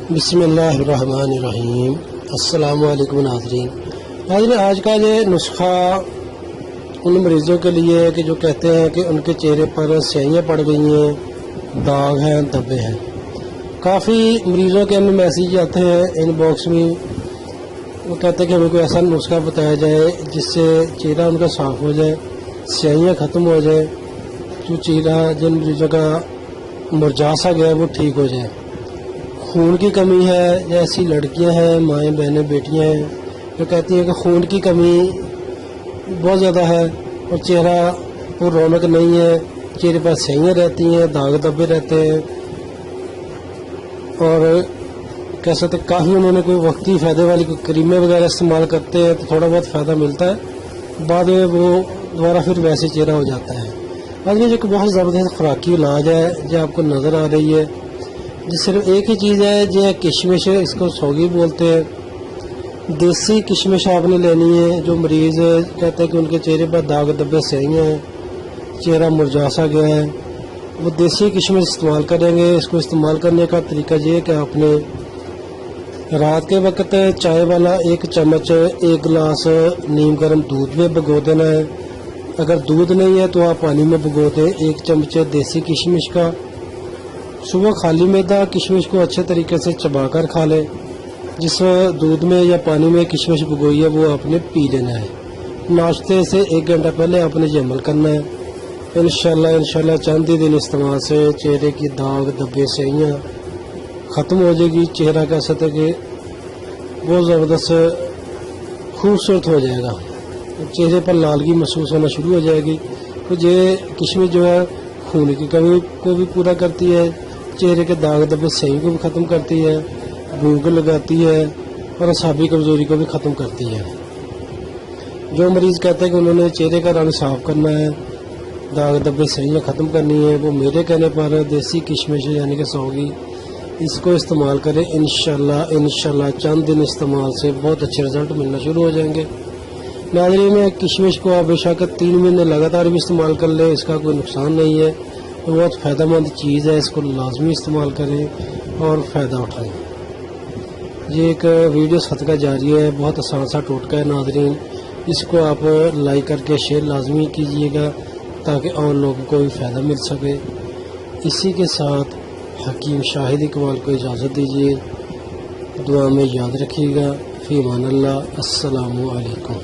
بسم اللہ الرحمن الرحیم۔ السلام علیکم ناظرین۔ آج کا یہ نسخہ ان مریضوں کے لیے ہے کہ جو کہتے ہیں کہ ان کے چہرے پر سیاہیاں پڑ گئی ہیں، داغ ہیں، دبے ہیں۔ کافی مریضوں کے ہمیں میسیج آتے ہیں ان باکس میں، وہ کہتے ہیں کہ ہمیں کوئی ایسا نسخہ بتایا جائے جس سے چہرہ ان کا صاف ہو جائے، سیاہیاں ختم ہو جائے، جو چہرہ جن مریضوں کا مرجھا سا گیا وہ ٹھیک ہو جائے۔ خون کی کمی ہے، یا ایسی لڑکیاں ہیں، مائیں بہنیں بیٹیاں ہیں جو کہتی ہیں کہ خون کی کمی بہت زیادہ ہے اور چہرہ پر رونق نہیں ہے، چہرے پر سیاہیاں رہتی ہیں، داغ دبے رہتے ہیں، اور کہہ سکتے کافی انہوں نے کوئی وقتی فائدے والی کوئی کریمیں وغیرہ استعمال کرتے ہیں تو تھوڑا بہت فائدہ ملتا ہے، بعد میں وہ دوبارہ پھر ویسے چہرہ ہو جاتا ہے۔ اور یہ جو بہت زبردست خوراکی علاج ہے جو آپ کو نظر آ رہی ہے، جس صرف ایک ہی چیز ہے، یہ کشمش، اس کو سوگی بولتے ہیں۔ دیسی کشمش آپ نے لینی ہے۔ جو مریض کہتے ہیں کہ ان کے چہرے پر داغ دبے سیاہیاں ہیں، چہرہ مرجھا سا گیا ہے، وہ دیسی کشمش استعمال کریں گے۔ اس کو استعمال کرنے کا طریقہ یہ ہے کہ آپ نے رات کے وقت چائے والا 1 چمچ 1 گلاس نیم گرم دودھ میں بھگو دینا ہے۔ اگر دودھ نہیں ہے تو آپ پانی میں بھگو دیں 1 چمچ دیسی کشمش کا۔ صبح خالی معدہ کشمش کو اچھے طریقے سے چبا کر کھا لیں۔ جس دودھ میں یا پانی میں کشمش بھگوئی ہے وہ آپ نے پی لینا ہے۔ ناشتے سے 1 گھنٹہ پہلے آپ نے یہ عمل کرنا ہے۔ انشاءاللہ چند ہی دن استعمال سے چہرے کی داغ دبے سیاہیاں ختم ہو جائے گی۔ چہرہ کہہ سکتے کہ بہت زبردست خوبصورت ہو جائے گا، چہرے پر لالگی محسوس ہونا شروع ہو جائے گی۔ تو یہ کشمش جو ہے خون کی کمی کو بھی پورا کرتی ہے، چہرے کے داغ دبے سیاہی کو بھی ختم کرتی ہے، بھوک لگاتی ہے اور اعصابی کمزوری کو بھی ختم کرتی ہے۔ جو مریض کہتے ہیں کہ انہوں نے چہرے کا رنگ صاف کرنا ہے، داغ دبے سیاہیاں ختم کرنی ہے، وہ میرے کہنے پر دیسی کشمش یعنی کہ سوگی اس کو استعمال کریں۔ انشاءاللہ چند دن استعمال سے بہت اچھے رزلٹ ملنا شروع ہو جائیں گے۔ ناظرین میں کشمش کو آپ بے شک 3 مہینے لگاتار بھی استعمال کر لیں، اس کا کوئی نقصان نہیں ہے، بہت فائدہ مند چیز ہے، اس کو لازمی استعمال کریں اور فائدہ اٹھائیں۔ یہ ایک ویڈیو صدقہ جاری ہے، بہت آسان سا ٹوٹکا ہے ناظرین، اس کو آپ لائک کر کے شیئر لازمی کیجیے گا تاکہ اور لوگوں کو بھی فائدہ مل سکے۔ اسی کے ساتھ حکیم شاہد اقبال کو اجازت دیجیے، دعا میں یاد رکھیے گا۔ فی امان اللہ، السلام علیکم۔